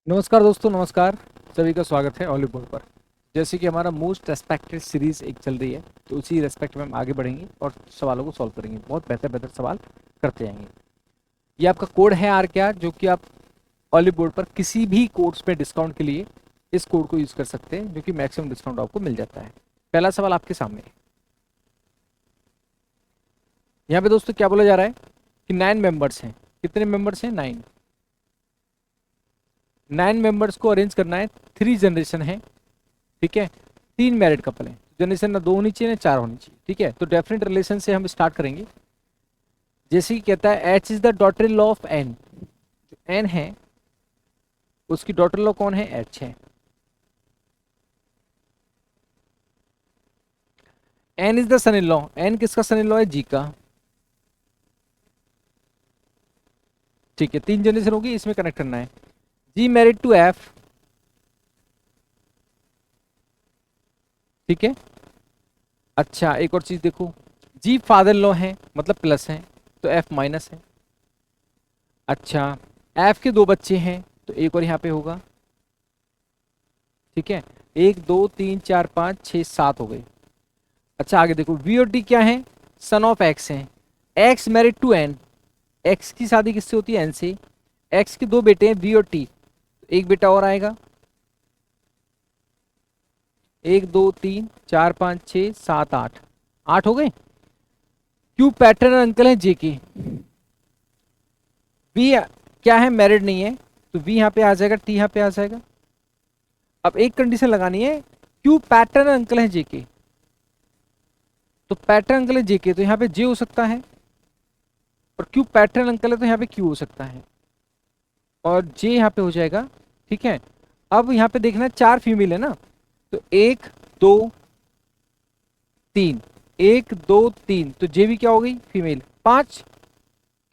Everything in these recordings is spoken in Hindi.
नमस्कार दोस्तों, नमस्कार। सभी का स्वागत है ऑली बोर्ड पर। जैसे कि हमारा मोस्ट रेस्पेक्टेड सीरीज एक चल रही है, तो उसी रेस्पेक्ट में हम आगे बढ़ेंगे और सवालों को सॉल्व करेंगे। बहुत बेहतर बेहतर सवाल करते जाएंगे। ये आपका कोड है आर के आर, जो कि आप ऑली बोर्ड पर किसी भी कोर्स पे डिस्काउंट के लिए इस कोड को यूज कर सकते हैं, जो कि मैक्सिमम डिस्काउंट आपको मिल जाता है। पहला सवाल आपके सामने है। यहाँ पे दोस्तों क्या बोला जा रहा है कि 9 मेंबर्स हैं। कितने मेंबर्स हैं? 9। 9 मेंबर्स को अरेंज करना है। 3 जनरेशन है, ठीक है। 3 मैरिड कपल हैं। जनरेशन ना 2 होनी चाहिए ना 4 होनी चाहिए, ठीक है। तो डेफिनेट रिलेशन से हम स्टार्ट करेंगे। जैसे कि कहता है H is the daughter in law of N. जो एन है उसकी डॉटर इन लॉ कौन है? एच है। N is the son in law. N किसका सन इन लॉ है? जी का। ठीक है, 3 जनरेशन होगी, इसमें कनेक्ट करना है। जी मैरिड टू एफ, ठीक है। अच्छा, एक और चीज देखो, जी फादर लॉ है, मतलब प्लस है, तो एफ माइनस है। अच्छा, एफ के 2 बच्चे हैं, तो एक और यहाँ पे होगा, ठीक है। 1 2 3 4 5 6 7 हो गए। अच्छा, आगे देखो, वी और टी क्या है? सन ऑफ एक्स है। X married to N. X की शादी किससे होती है? एन से। एक्स के 2 बेटे हैं, वी और टी। एक बेटा और आएगा। 1 2 3 4 5 6 7 8। 8 हो गए। क्यू पैटर्न अंकल है जे के। वी क्या है? मैरिड नहीं है, तो वी यहाँ पे आ जाएगा, टी यहाँ पे आ जाएगा। अब एक कंडीशन लगानी है, क्यू पैटर्न अंकल है जे के। तो पैटर्न अंकल है जे के, तो यहाँ पे जे हो सकता है, और क्यू पैटर्न अंकल है तो यहाँ पे क्यू हो सकता है, और जे यहाँ पे हो जाएगा, ठीक है। अब यहाँ पे देखना, 4 फीमेल है ना, तो 1 2 3, 1 2 3, तो जे भी क्या हो गई? फीमेल। 5,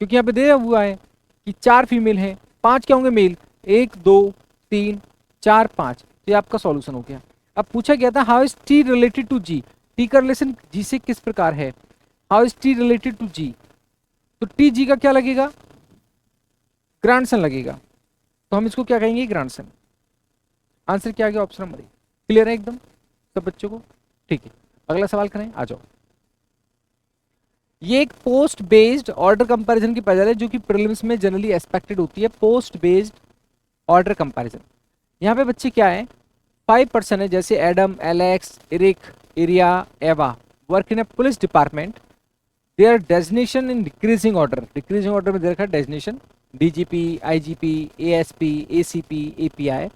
क्योंकि यहाँ पे दिया हुआ है कि 4 फीमेल है, 5 क्या होंगे? मेल। 1 2 3 4 5, तो ये आपका सॉल्यूशन हो गया। अब पूछा गया था how is T related to G. T का रिलेशन जी से किस प्रकार है? How is T related to G, तो टी जी का क्या लगेगा? ग्रांडसन लगेगा। तो हम इसको क्या कहेंगे? ग्रांडसन। आंसर क्या आ गया? Option number A. क्लियर है एकदम सब बच्चों को? ठीक है, अगला सवाल करें, आ जाओ। ये एक पोस्ट बेस्ड ऑर्डर कंपैरिजन की पजल है, जो कि प्रीलिम्स में जनरली एक्सपेक्टेड होती है। Post based order comparison. यहाँ पे बच्चे क्या है? 5 पर्सन है, जैसे Adam, Alex, Eric, Aria, Ava work in a police department. Their designation in decreasing order. Decreasing order में दे रखा है designation, DGP, IGP, ASP, ACP, API.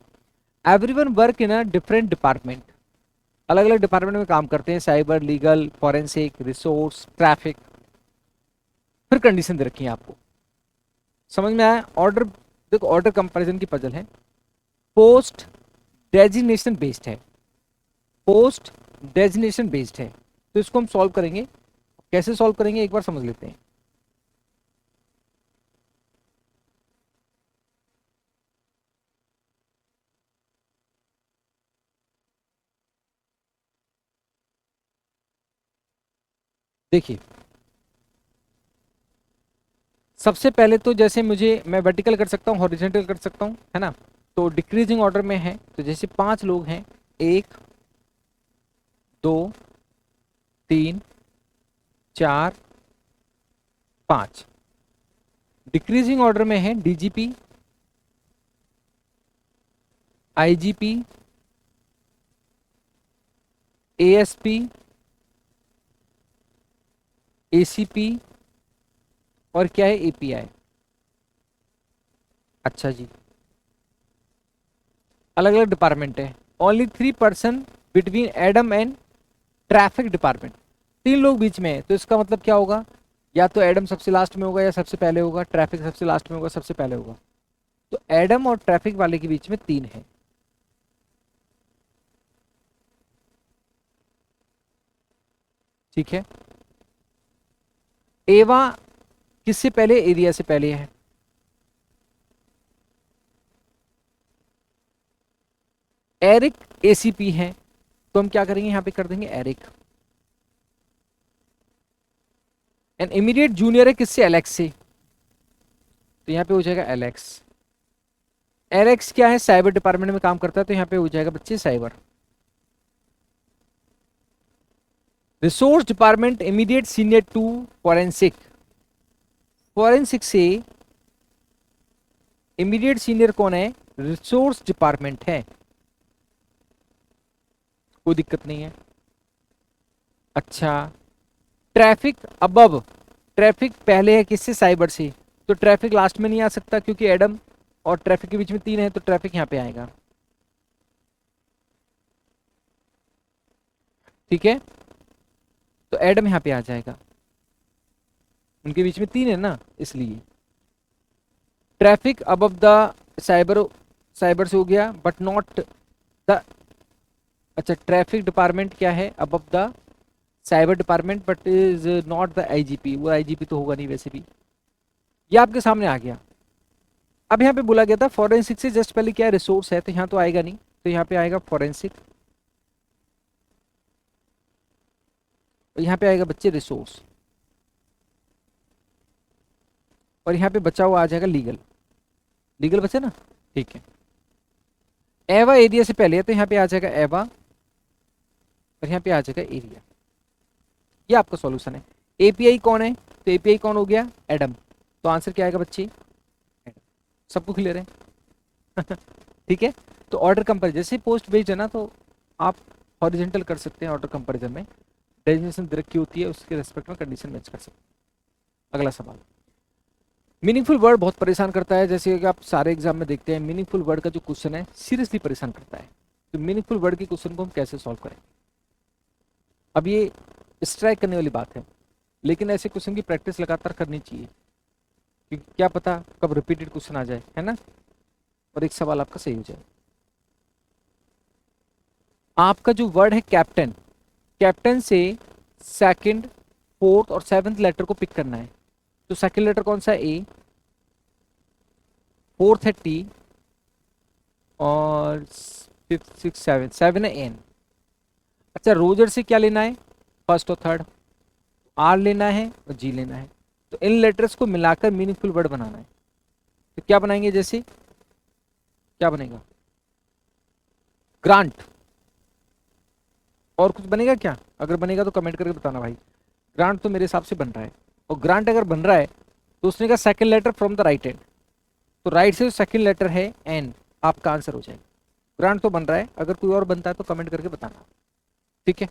Everyone work in a different department. अलग अलग डिपार्टमेंट में काम करते हैं, cyber, legal, forensic, resource, traffic. फिर कंडीशन दे रखी है आपको, समझ में आया? ऑर्डर देखो, ऑर्डर कंपैरिजन की पजल है, पोस्ट डेजिग्नेशन बेस्ड है। पोस्ट डेजिग्नेशन बेस्ड है, तो इसको हम सॉल्व करेंगे। कैसे सॉल्व करेंगे एक बार समझ लेते हैं। देखिए, सबसे पहले तो जैसे मैं वर्टिकल कर सकता हूँ, हॉरिजॉन्टल कर सकता हूँ, है ना। तो डिक्रीजिंग ऑर्डर में है, तो जैसे 5 लोग हैं, 1 2 3 4 5। डिक्रीजिंग ऑर्डर में है डीजीपी, आईजीपी, एएसपी, एसीपी, और क्या है? एपीआई। अच्छा जी, अलग अलग डिपार्टमेंट है। Only 3 person between Adam and traffic department. 3 लोग बीच में है, तो इसका मतलब क्या होगा? या तो एडम सबसे लास्ट में होगा, या सबसे पहले होगा। ट्रैफिक सबसे लास्ट में होगा, सबसे पहले होगा। तो एडम और ट्रैफिक वाले के बीच में 3 है। ठीक है। एवा किससे पहले? एरिया से पहले है। एरिक एसीपी है, तो हम क्या करेंगे? यहां पे कर देंगे एरिक। एंड इमीडिएट जूनियर है किससे? एलेक्स से, तो यहां पे हो जाएगा एलेक्स। एलेक्स क्या है, साइबर डिपार्टमेंट में काम करता है, तो यहाँ पे हो जाएगा बच्चे cyber. Resource department immediate senior to forensic. Forensic से इमीडिएट सीनियर कौन है, रिसोर्स डिपार्टमेंट है, कोई दिक्कत नहीं है। अच्छा, ट्रैफिक अबव, ट्रैफिक पहले है किससे, साइबर से, तो ट्रैफिक लास्ट में नहीं आ सकता क्योंकि एडम और ट्रैफिक के बीच में 3 है, तो ट्रैफिक यहाँ पे आएगा। ठीक है, तो एडम यहाँ पे आ जाएगा, उनके बीच में 3 है ना इसलिए। Traffic above the cyber, cyber से हो गया बट नॉट द, अच्छा ट्रैफिक डिपार्टमेंट क्या है, above the cyber department but is not the IGP, वो आईजीपी तो होगा नहीं वैसे भी। ये आपके सामने आ गया। अब यहाँ पे बोला गया था फॉरेंसिक से जस्ट पहले क्या है, रिसोर्स है, तो यहाँ तो आएगा नहीं, तो यहाँ पे आएगा फॉरेंसिक, और यहाँ पे आएगा बच्चे रिसोर्स, और यहाँ पे बचा हुआ आ जाएगा लीगल। लीगल बचा ना, ठीक है। एवा एरिया से पहले है, तो यहाँ पे आ जाएगा एवा, और यहाँ पे आ जाएगा एरिया। ये आपका सॉल्यूशन है। एपीआई कौन है, तो एपीआई कौन हो गया, एडम, तो आंसर क्या आएगा बच्चे, एडम। सबको क्लियर है? ठीक है, तो ऑर्डर कंपेरिजन, जैसे पोस्ट बेस्ड है ना, तो आप हॉरिजेंटल कर सकते हैं ऑर्डर कंपेरिजन में, डेजिग्नेशन दे रखी होती है, उसके रेस्पेक्ट में कंडीशन मैच कर सकते हैं। अगला सवाल, मीनिंगफुल वर्ड बहुत परेशान करता है, जैसे कि आप सारे एग्जाम में देखते हैं, मीनिंगफुल वर्ड का जो क्वेश्चन है सीरियसली परेशान करता है। तो मीनिंगफुल वर्ड के क्वेश्चन को हम कैसे सॉल्व करें, अब ये स्ट्राइक करने वाली बात है, लेकिन ऐसे क्वेश्चन की प्रैक्टिस लगातार करनी चाहिए, क्योंकि क्या पता कब रिपीटेड क्वेश्चन आ जाए, है ना, और एक सवाल आपका सही हो जाए। आपका जो वर्ड है कैप्टन, कैप्टन से सेकंड, फोर्थ और सेवंथ लेटर को पिक करना है, तो सेकंड लेटर कौन सा है, ए, फोर्थ है टी, और फिफ्थ सिक्स सेवन, सेवन है एन। अच्छा, रोजर से क्या लेना है, फर्स्ट और थर्ड, आर लेना है और जी लेना है, तो इन लेटर्स को मिलाकर मीनिंगफुल वर्ड बनाना है। तो क्या बनाएंगे, जैसे क्या बनेगा, ग्रांट, और कुछ बनेगा क्या, अगर बनेगा तो कमेंट करके बताना भाई। ग्रांट तो मेरे हिसाब से बन रहा है, और ग्रांट अगर बन रहा है तो उसने कहा second letter from the right end, तो राइट से जो सेकंड लेटर है एन, आपका आंसर हो जाएगा। ग्रांट तो बन रहा है, अगर कोई और बनता है तो कमेंट करके बताना, ठीक है।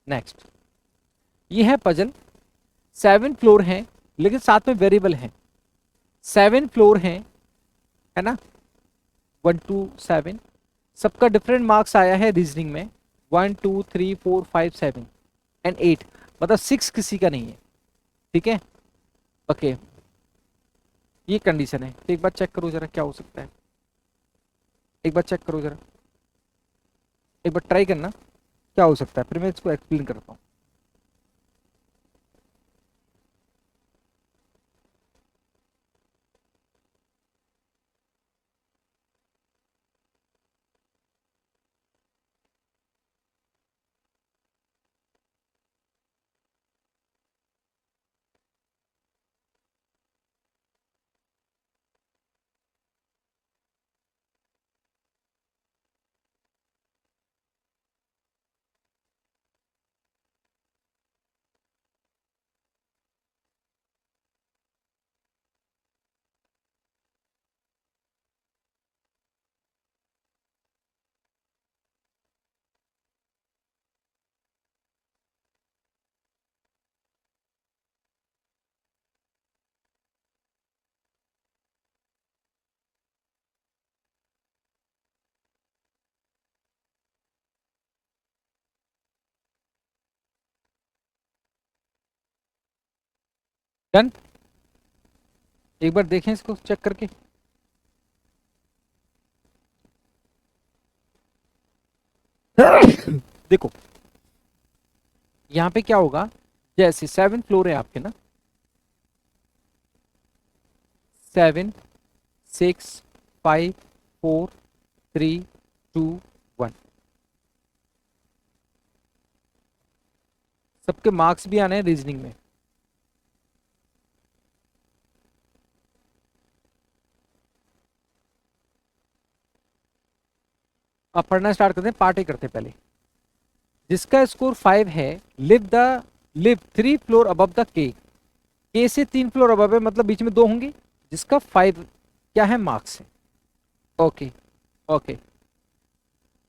नेक्स्ट, ये है पजल, 7 फ्लोर हैं लेकिन साथ में वेरिएबल है, 7 फ्लोर हैं, है ना, 1 to 7, सबका डिफरेंट मार्क्स आया है रीजनिंग में, 1 2 3 4 5 7 एंड 8, मतलब 6 किसी का नहीं है, ठीक है। ओके, ये कंडीशन है, तो एक बार चेक करो जरा क्या हो सकता है, एक बार चेक करो जरा, एक बार ट्राई करना क्या हो सकता है, फिर मैं इसको एक्सप्लेन करता हूँ। डन, एक बार देखें इसको चेक करके। देखो यहाँ पे क्या होगा, जैसे 7 फ्लोर है आपके ना, 7 6 5 4 3 2 1, सबके मार्क्स भी आने हैं रीजनिंग में। अब पढ़ना स्टार्ट करते हैं, पार्ट ए करते हैं पहले। जिसका स्कोर 5 है, लिव 3 फ्लोर अबव द के से 3 फ्लोर अबव है, मतलब बीच में 2 होंगे, जिसका 5 क्या है, मार्क्स है। Okay okay,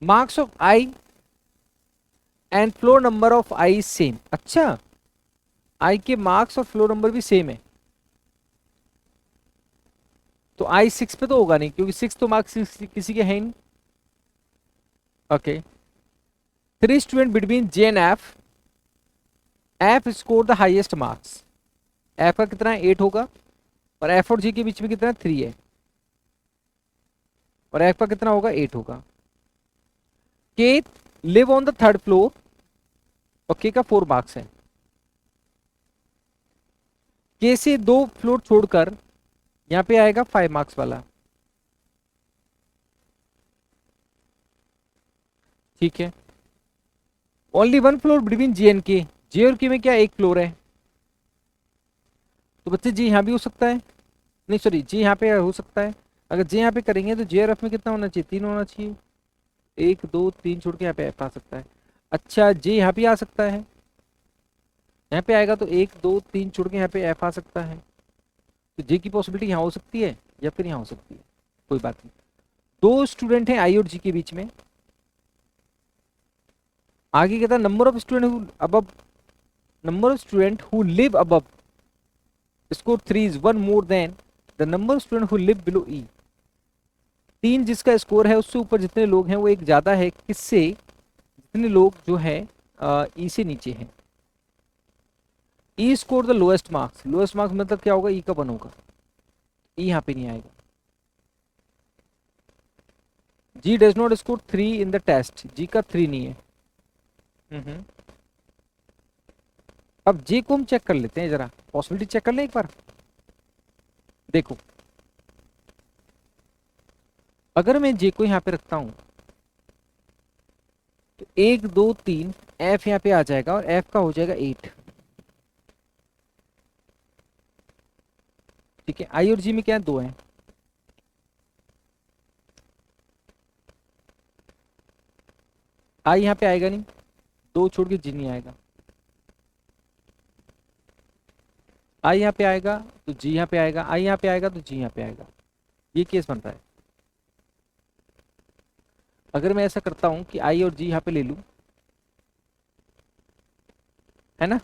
marks of I and floor number of I same. अच्छा, आई के मार्क्स और फ्लोर नंबर भी सेम है, तो आई 6 पे तो होगा नहीं, क्योंकि 6 तो मार्क्स किसी के है ही नहीं। Okay, 3 student between J and F score the highest marks. F का कितना है, 8 होगा, और एफ और जी के बीच में कितना है, 3 है, और एफ का कितना होगा, 8 होगा। के live on the 3rd floor, और के का 4 मार्क्स है। के से 2 फ्लोर छोड़कर यहां पे आएगा 5 मार्क्स वाला। ठीक है, only 1 floor between J and के, जे और के में क्या 1 फ्लोर है, तो बच्चे जी यहां भी हो सकता है, नहीं सॉरी, जी यहाँ पे हो सकता है। अगर जे यहाँ पे करेंगे तो जे और एफ में कितना होना चाहिए, 3 होना चाहिए, 1 2 3 छोड़ के यहाँ पे एफ आ सकता है। अच्छा, जे यहाँ पे आ सकता है, यहाँ पे आएगा तो 1 2 3 छोड़ के यहाँ पे एफ आ सकता है, तो जे की पॉसिबिलिटी यहाँ हो सकती है या फिर यहाँ हो सकती है, कोई बात नहीं। 2 स्टूडेंट हैं आई और जी के बीच में। आगे कहता है number of student who live above score 3 is 1 more than the number of student who live below E। 3 जिसका स्कोर है उससे ऊपर जितने लोग हैं वो एक ज्यादा है, किससे, जितने लोग जो है ई से नीचे हैं। E score the lowest marks, lowest marks मतलब क्या होगा, ई का 1 होगा, ई यहाँ पे नहीं आएगा। G does not score 3 in the test, G का 3 नहीं है। अब जे को हम चेक कर लेते हैं, जरा पॉसिबिलिटी चेक कर लें एक बार। देखो, अगर मैं जे को यहां पे रखता हूं तो 1 2 3 एफ यहां पे आ जाएगा, और एफ का हो जाएगा 8। ठीक है, आई और जी में क्या है, 2 है। आई यहां पे आएगा नहीं, 2 छोड़ के जी नहीं आएगा। आई यहाँ पे आएगा तो जी यहाँ पे आएगा, आई यहाँ पे आएगा तो जी यहाँ पे आएगा, ये केस बनता है। अगर मैं ऐसा करता हूं कि आई और जी यहाँ पे ले लूं, है ना,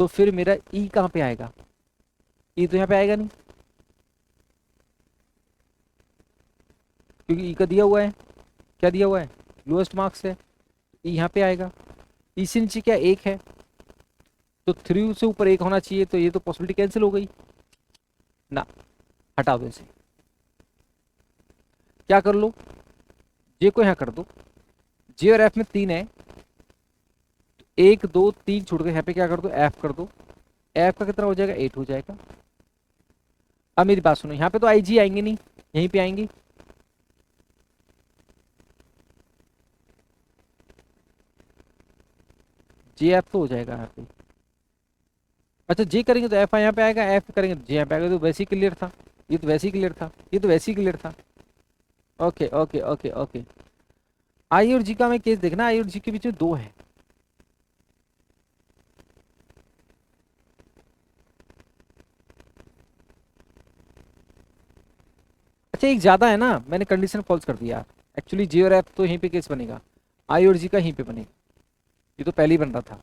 तो फिर मेरा ई कहाँ पे आएगा, ई तो यहाँ पे आएगा नहीं, क्योंकि ई का दिया हुआ है, क्या दिया हुआ है, लोएस्ट मार्क्स है, ई यहाँ पे आएगा। ई से नीचे क्या 1 है, तो 3 से ऊपर 1 होना चाहिए, तो ये तो पॉसिबिलिटी कैंसिल हो गई ना, हटा दो इसे। क्या कर लो, जे को यहां कर दो, जे और एफ में 3 है, 1 2 3 छोड़ के यहाँ पे क्या कर दो, एफ कर दो, एफ का कितना हो जाएगा, 8 हो जाएगा। अब मेरी बात सुनो, यहाँ पे तो आई जी आएंगे नहीं, यहीं पे आएंगे, जे एफ तो हो जाएगा यहाँ पे। अच्छा, जे करेंगे तो एफ यहाँ पे आएगा, एफ करेंगे तो जे यहाँ पे आएगा, तो वैसे ही क्लियर था, ये तो वैसे ही क्लियर था, ये तो वैसे ही क्लियर था। ओके ओके ओके ओके, आई और जी का हमें केस देखना, आई और जी के बीच में 2 है। अच्छा, एक ज्यादा है ना, मैंने कंडीशन फॉल्स कर दिया, एक्चुअली जे और एफ तो यहीं पे केस बनेगा, आई और जी का यहीं पे बनेगा, ये तो पहले ही बन रहा था।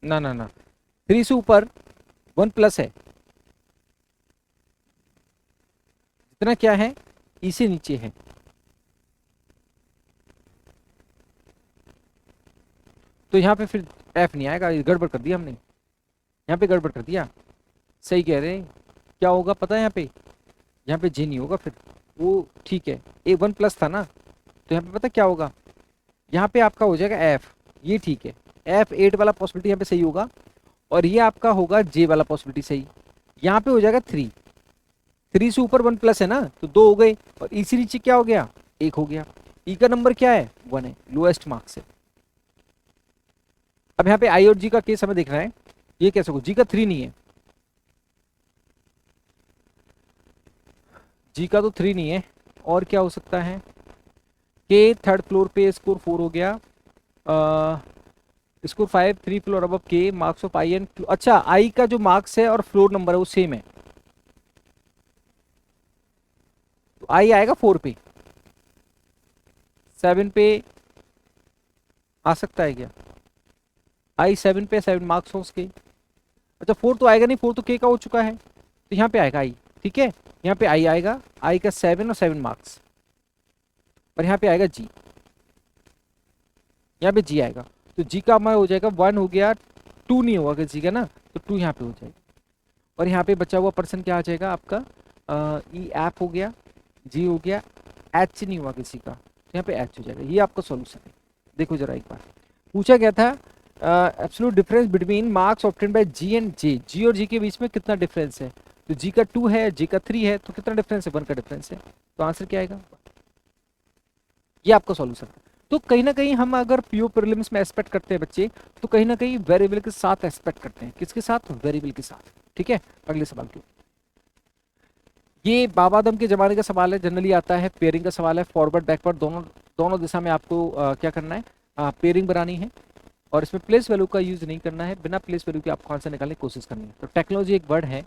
ना ना ना, 3 से ऊपर 1 प्लस है, जितना क्या है ई से नीचे है, तो यहाँ पे फिर एफ नहीं आएगा, ये गड़बड़ कर दिया हमने, यहाँ पे गड़बड़ कर दिया। सही कह रहे हैं, क्या होगा पता है, यहाँ पे जे नहीं होगा, फिर वो ठीक है, ए 1 प्लस था ना, तो यहाँ पे पता क्या होगा, यहाँ पे आपका हो जाएगा एफ, ये ठीक है, एफ 8 वाला पॉसिबिलिटी यहाँ पे सही होगा, और ये आपका होगा जे वाला पॉसिबिलिटी सही, यहाँ पे हो जाएगा 3 से ऊपर 1 प्लस है ना, तो 2 हो गए, और ई से नीचे क्या हो गया, 1 हो गया। ई का नंबर क्या है, 1 है, लोएस्ट मार्क्स है। अब यहाँ पे आई और जी का केस हमें देखना है, ये कैसे हो, जी का 3 नहीं है, जी का तो 3 नहीं है, और क्या हो सकता है, के थर्ड फ्लोर पे, स्कोर 4 हो गया, स्कोर 5 3 फ्लोर अबव के, मार्क्स ऑफ आई एंड, अच्छा आई का जो मार्क्स है और फ्लोर नंबर है वो सेम है, तो आई आएगा 4 पे, 7 पे आ सकता है क्या? आई 7 पे, 7 मार्क्स हो उसके। अच्छा 4 तो आएगा नहीं, 4 तो के का हो चुका है, तो यहाँ पे आएगा आई, ठीक है, यहाँ पे आई आएगा, आई का 7 और 7 मार्क्स, और यहाँ पे आएगा जी, यहाँ पे जी आएगा, तो जी का हमारा हो जाएगा 1 हो गया, 2 नहीं होगा जी का ना, तो 2 यहाँ पे हो जाएगा, और यहाँ पे बचा हुआ पर्सन क्या आ जाएगा आपका, ई ऐप हो गया, जी हो गया, एच नहीं हुआ किसी का, तो यहाँ पे एच हो जाएगा। ये आपका सॉल्यूशन है। देखो जरा एक बार पूछा गया था absolute difference between marks obtain by G and J, G और जी के बीच में कितना डिफरेंस है, तो जी का 2 है, जी का 3 है, तो कितना डिफरेंस है, 1 का डिफरेंस है, तो आंसर क्या आएगा, ये आपका सॉल्यूशन है। तो कहीं ना कहीं हम अगर पीओ प्रीलिम्स में एक्सपेक्ट करते हैं बच्चे, तो कहीं ना कहीं वेरिएबल के साथ एक्सपेक्ट करते हैं, किसके साथ, वेरिएबल के साथ, ठीक है। अगले सवाल की, ये बाबा आदम के जमाने का सवाल है, जनरली आता है, पेयरिंग का सवाल है, फॉरवर्ड बैकवर्ड दोनों दोनों दिशा में आपको क्या करना है, पेयरिंग बनानी है, और इसमें प्लेस वैल्यू का यूज नहीं करना है, बिना प्लेस वैल्यू के आपको आंसर निकालने की कोशिश करनी है। तो टेक्नोलॉजी एक वर्ड है,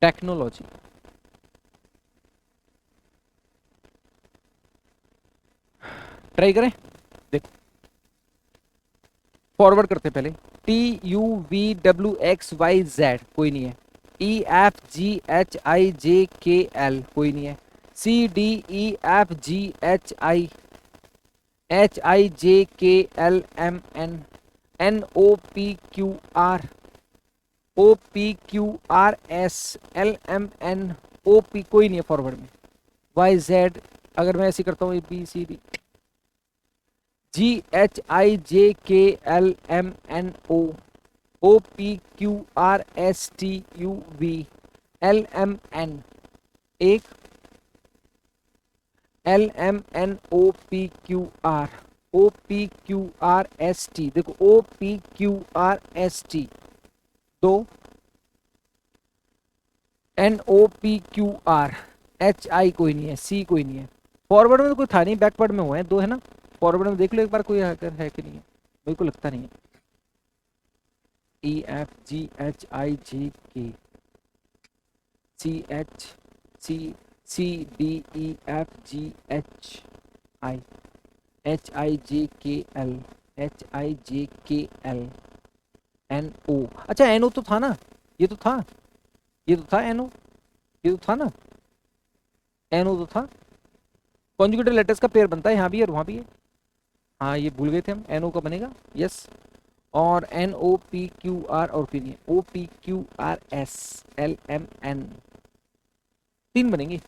टेक्नोलॉजी, ट्राई करें, देखो फॉरवर्ड करते हैं पहले, TUVWXYZ कोई नहीं है, EFGHIJKL कोई नहीं है, CDEFGHIJKLMN, NOPQROPQRSLMNOP कोई नहीं है फॉरवर्ड में, YZ अगर मैं ऐसे करता हूँ ABCD, GHIJKLMNO, OPQRSTUVLMN एक, LMNOPQR, OPQRST, देखो OPQRST दो, NOPQR, HI कोई नहीं है, C कोई नहीं है, फॉरवर्ड में तो कोई था नहीं, बैकवर्ड में हुए हैं दो, है ना, फॉरवर्ड में देख लो एक बार कोई है कि नहीं है, मेरे को लगता नहीं है, EFGHIJK CHCDEFGHI HIJKL NO, अच्छा NO तो था ना, ये तो था, ये तो था NO, ये तो था ना, NO तो था, कॉन्जुगेटेड लेटर्स का पेयर बनता है, यहाँ भी है और वहाँ भी है, हाँ ये भूल गए थे हम, NO का बनेगा, यस, और NOPQR और फिर नहीं, OPQRSLMN, 3 बनेंगे,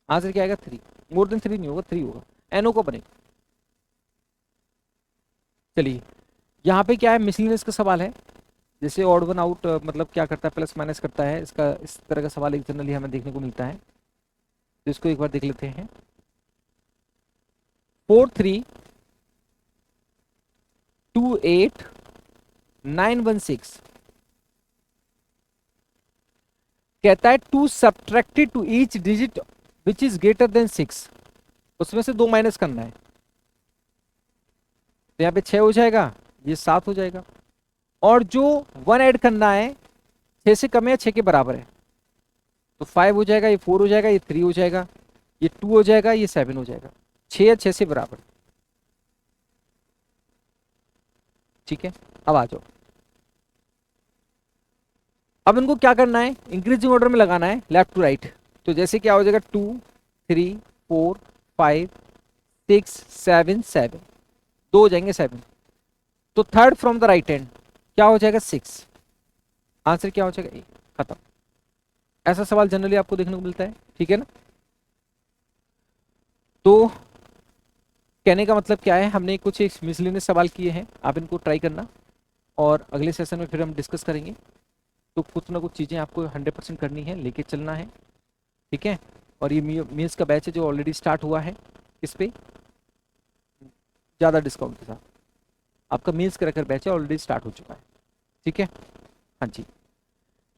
आंसर क्या आएगा 3, मोर देन 3 नहीं होगा, 3 होगा, NO का बनेगा। चलिए यहाँ पे क्या है, मिसलिनियस का सवाल है, जैसे ऑड वन आउट मतलब क्या करता है, प्लस माइनस करता है, इसका इस तरह का सवाल एक जनरली हमें देखने को मिलता है, तो इसको एक बार देख लेते हैं। 4328916 कहता है two subtracted to each digit which is greater than 6, उसमें से 2 माइनस करना है, तो यहाँ पे 6 हो जाएगा, ये 7 हो जाएगा, और जो 1 ऐड करना है 6 से कम है, 6 के बराबर है, तो 5 हो जाएगा, ये 4 हो जाएगा, ये 3 हो जाएगा, ये 2 हो जाएगा, ये 7 हो जाएगा, 6 या 6 से बराबर, ठीक है। अब आ जाओ, अब इनको क्या करना है, इंक्रीजिंग ऑर्डर में लगाना है, लेफ्ट टू राइट, तो जैसे क्या हो जाएगा 2 3 4 5 6 7 7, 2 हो जाएंगे 7, तो third from the right hand क्या हो जाएगा 6, आंसर क्या हो जाएगा 8, खत्म। ऐसा सवाल जनरली आपको देखने को मिलता है, ठीक है ना। तो कहने का मतलब क्या है, हमने कुछ एक मिसलेनियस सवाल किए हैं, आप इनको ट्राई करना, और अगले सेशन में फिर हम डिस्कस करेंगे, तो कुछ ना कुछ चीज़ें आपको 100% करनी है, लेके चलना है, ठीक है। और ये मीन्स का बैच है जो ऑलरेडी स्टार्ट हुआ है, इस पे ज़्यादा डिस्काउंट के साथ, आपका मील्स का बैच है ऑलरेडी स्टार्ट हो चुका है, ठीक है, हाँ जी।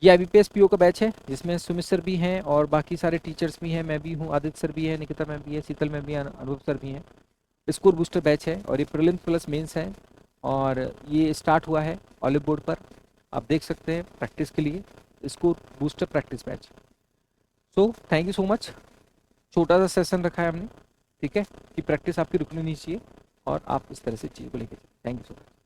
ये IBPS PO का बैच है जिसमें सुमित सर भी हैं और बाकी सारे टीचर्स भी हैं, मैं भी हूँ, आदित्य सर भी है, निकिता मैम भी है, शीतल मैम भी है, अनुभव सर भी हैं। स्कोर बूस्टर बैच है और ये प्रीलिम्स प्लस मेंस है और ये स्टार्ट हुआ है ऑलिव बोर्ड पर, आप देख सकते हैं प्रैक्टिस के लिए, score booster practice batch. So thank you so much. छोटा सा सेशन रखा है हमने, ठीक है, कि प्रैक्टिस आपकी रुकनी नहीं चाहिए और आप इस तरह से चीज़ को लेके, थैंक यू सो मच।